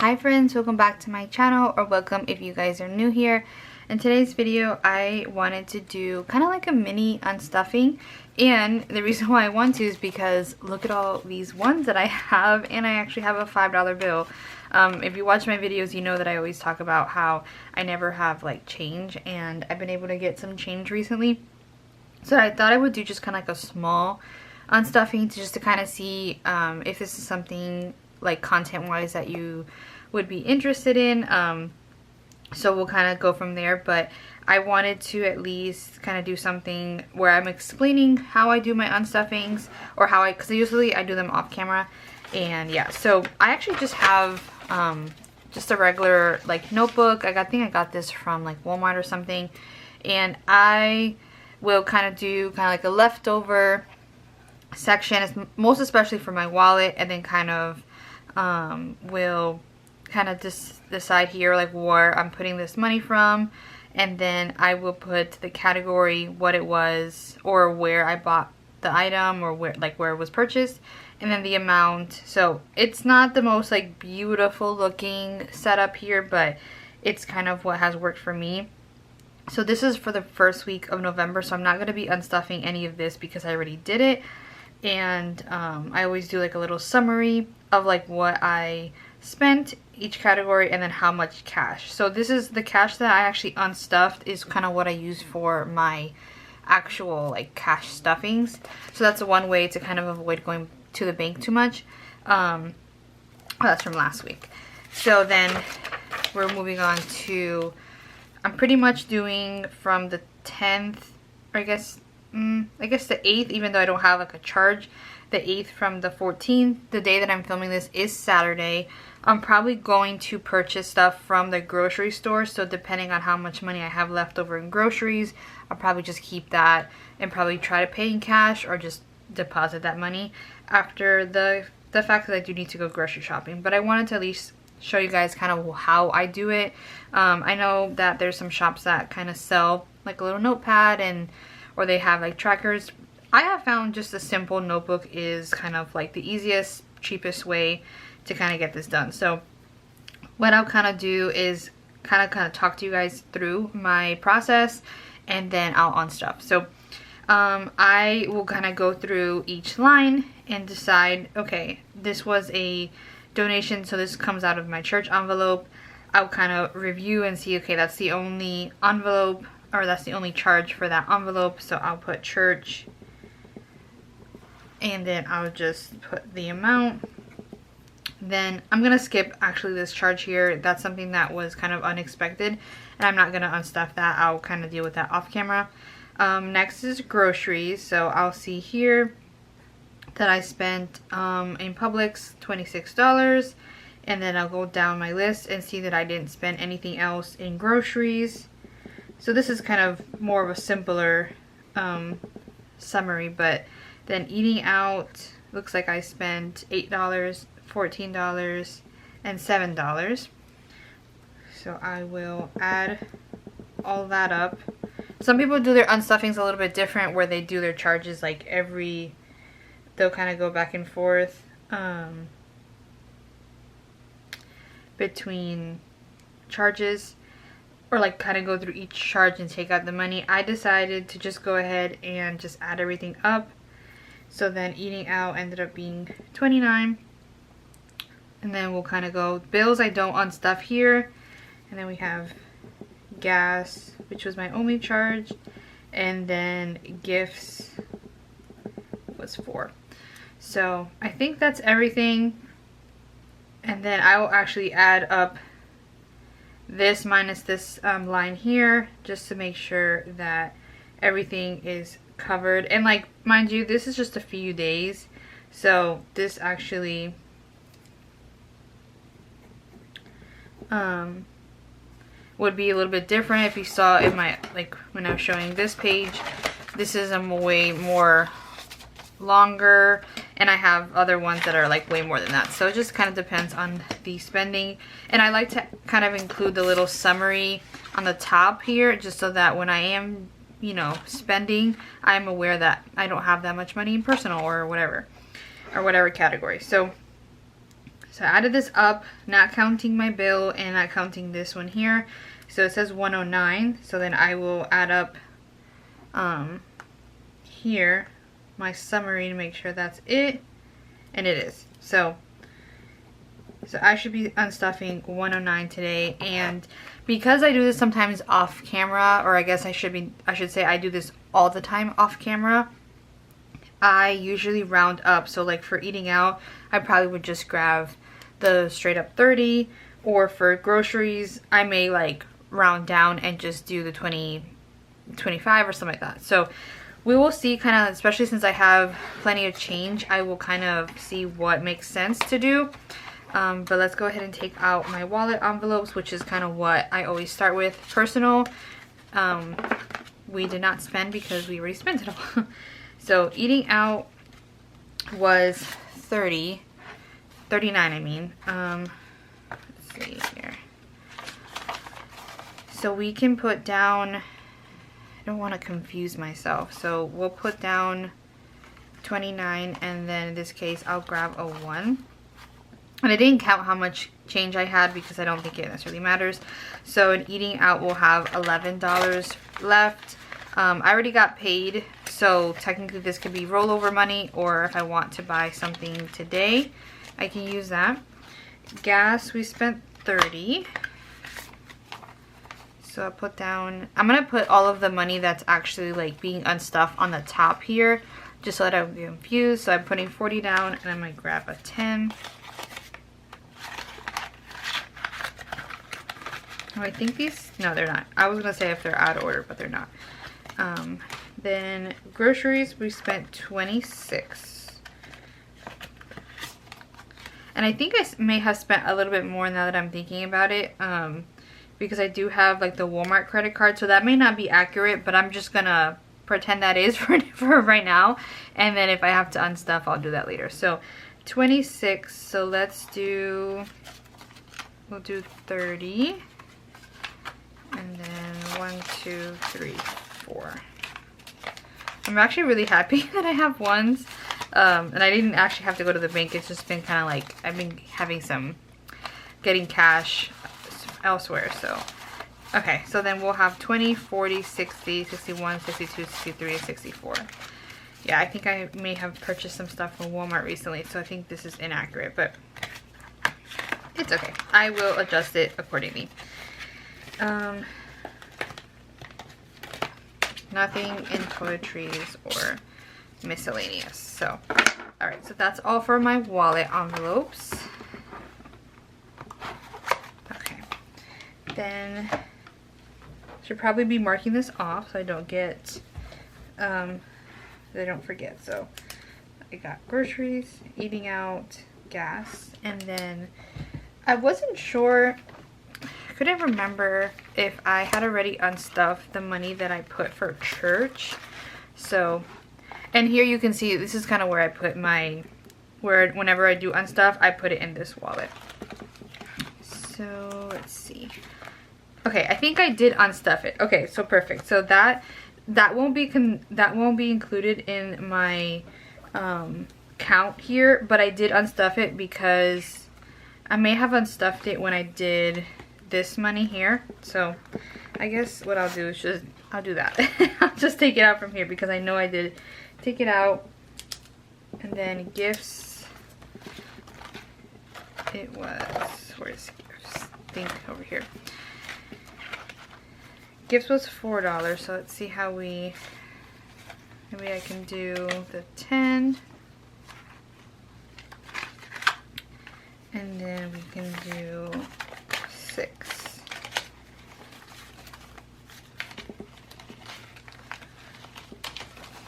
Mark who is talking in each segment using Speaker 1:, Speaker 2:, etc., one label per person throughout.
Speaker 1: Hi friends, welcome back to my channel, or welcome if you guys are new here. In today's video I wanted to do kind of like a mini unstuffing, and the reason why I want to is because look at all these ones that I have, and I actually have a $5 bill. If you watch my videos, you know that I always talk about how I never have like change, and I've been able to get some change recently. So I thought I would do just kind of like a small unstuffing just to kind of see if this is something like content wise that you would be interested in. So we'll kind of go from there, but I wanted to at least kind of do something where I'm explaining how I do my unstuffings, or how because usually I do them off camera. And yeah, so I actually just have just a regular like notebook. I think I got this from like Walmart or something, and I will kind of do kind of like a leftover section. It's most especially for my wallet, and then kind of will kind of just decide here like where I'm putting this money from, and then I will put the category, what it was, or where I bought the item, or where it was purchased, and then the amount. So it's not the most like beautiful looking setup here, but it's kind of what has worked for me. So this is for the first week of November, so I'm not going to be unstuffing any of this because I already did it. And I always do like a little summary of like what I spent each category and then how much cash. So this is the cash that I actually unstuffed, is kind of what I use for my actual like cash stuffings. So that's one way to kind of avoid going to the bank too much. That's from last week. So then we're moving on to, I'm pretty much doing from the 10th, or I guess the 8th, even though I don't have like a charge. The 8th from the 14th, the day that I'm filming this is Saturday. I'm probably going to purchase stuff from the grocery store, so depending on how much money I have left over in groceries, I'll probably just keep that and probably try to pay in cash or just deposit that money after the fact that I do need to go grocery shopping. But I wanted to at least show you guys kind of how I do it. I know that there's some shops that kind of sell like a little notepad, or they have like trackers. I have found just a simple notebook is kind of like the easiest, cheapest way to kind of get this done. So what I'll kind of do is kind of talk to you guys through my process, and then I'll unstuff. So I will kind of go through each line and decide, okay, this was a donation, so this comes out of my church envelope. I'll kind of review and see, okay, that's the only envelope, or that's the only charge for that envelope, so I'll put church, and then I'll just put the amount. Then I'm gonna skip actually this charge here. That's something that was kind of unexpected, and I'm not gonna unstuff that. I'll kind of deal with that off camera. Next is groceries. So I'll see here that I spent in Publix $26, and then I'll go down my list and see that I didn't spend anything else in groceries. So this is kind of more of a simpler summary, but then eating out, looks like I spent $8, $14, and $7. So I will add all that up. Some people do their unstuffings a little bit different, where they do their charges like they'll kind of go back and forth between charges, or like kind of go through each charge and take out the money. I decided to just go ahead and just add everything up. So then eating out ended up being $29. And then we'll kind of go bills. I don't unstuff here. And then we have gas, which was my only charge. And then gifts was $4. So I think that's everything. And then I will actually add up this minus this line here, just to make sure that everything is covered. And like, mind you, this is just a few days, so this actually would be a little bit different if you saw in my, like when I was showing this page. This is a way more longer, and I have other ones that are like way more than that. So it just kind of depends on the spending, and I like to kind of include the little summary on the top here, just so that when I am, you know, spending, I'm aware that I don't have that much money in personal or whatever category. So So I added this up, not counting my bill and not counting this one here. So it says 109. So then I will add up here my summary to make sure that's it. And it is. So I should be unstuffing 109 today. And because I do this sometimes off camera, or I guess I should say I do this all the time off camera, I usually round up. So like for eating out, I probably would just grab the straight up 30, or for groceries I may like round down and just do the 20, 25 or something like that. So we will see, kind of, especially since I have plenty of change, I will kind of see what makes sense to do. But let's go ahead and take out my wallet envelopes, which is kind of what I always start with. Personal, we did not spend because we already spent it all. So eating out was 39 I mean. Let's see here. So we can put down, I don't want to confuse myself, so we'll put down 29, and then in this case I'll grab a 1. And I didn't count how much change I had because I don't think it necessarily matters. So in eating out we'll have $11 left. I already got paid, so technically this could be rollover money, or if I want to buy something today, I can use that. Gas, we spent 30. So I'll put down, I'm gonna put all of the money that's actually like being unstuffed on the top here, just so that I don't get confused. So I'm putting 40 down, and I'm gonna grab a 10. Oh, I think these, no, they're not. I was gonna say if they're out of order, but they're not. Then groceries, we spent 26. And I think I may have spent a little bit more now that I'm thinking about it, because I do have like the Walmart credit card, so that may not be accurate, but I'm just gonna pretend that is for right now, and then if I have to unstuff, I'll do that later. So 26, so let's do, we'll do 30, and then 1, 2, 3, 4. I'm actually really happy that I have ones, and I didn't actually have to go to the bank. It's just been kind of like, I've been having some, getting cash elsewhere. So okay, so then we'll have 20, 40, 60, 61, 62, 63, and 64. Yeah, I think I may have purchased some stuff from Walmart recently, so I think this is inaccurate, but it's okay. I will adjust it accordingly. Nothing in toiletries or miscellaneous. So, alright, so that's all for my wallet envelopes. Okay. Then, should probably be marking this off so I don't get, I don't forget. So, I got groceries, eating out, gas, and then I wasn't sure, I couldn't remember if I had already unstuffed the money that I put for church. So, and here you can see, this is kind of where I put my, whenever I do unstuff, I put it in this wallet. So, let's see. Okay, I think I did unstuff it. Okay, so perfect. So that won't be included in my count here, but I did unstuff it because I may have unstuffed it when I did this money here. So I guess what I'll do is just, I'll do that. I'll just take it out from here because I know I did take it out. And then gifts, it was, where's gifts? I think over here. Gifts was $4, so let's see how we, maybe I can do the 10. And then we can do 6.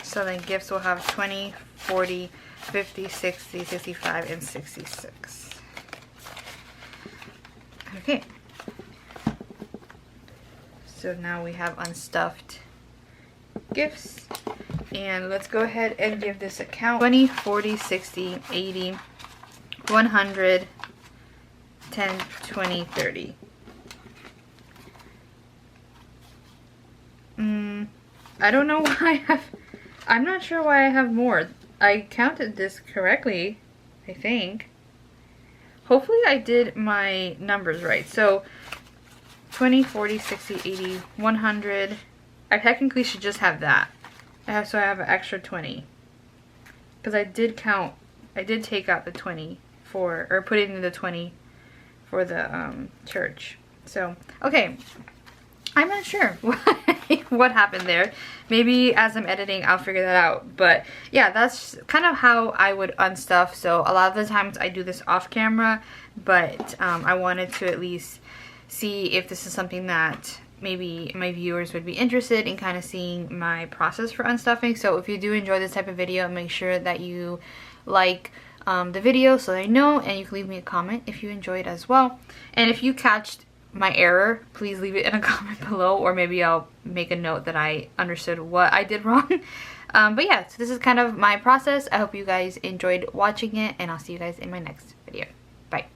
Speaker 1: So then gifts will have 20, 40, 50, 60, 65, and 66. Okay. So now we have unstuffed gifts. And let's go ahead and give this a count. 20, 40, 60, 80, 100, 10, 20, 30. I don't know why I have, I'm not sure why I have more. I counted this correctly, I think. hopefully I did my numbers right. So 20, 40, 60, 80, 100. I technically should just have that. So I have an extra 20. Because I did count, I did take out the 20 for, or put it in the 20 for the church. So, okay. I'm not sure what happened there. Maybe as I'm editing, I'll figure that out. But yeah, that's kind of how I would unstuff. So a lot of the times I do this off camera, but I wanted to at least see if this is something that maybe my viewers would be interested in, kind of seeing my process for unstuffing. So if you do enjoy this type of video, make sure that you like the video so I know, and you can leave me a comment if you enjoyed as well. And if you catched my error, please leave it in a comment below, or maybe I'll make a note that I understood what I did wrong. But yeah, so this is kind of my process. I hope you guys enjoyed watching it, and I'll see you guys in my next video. Bye.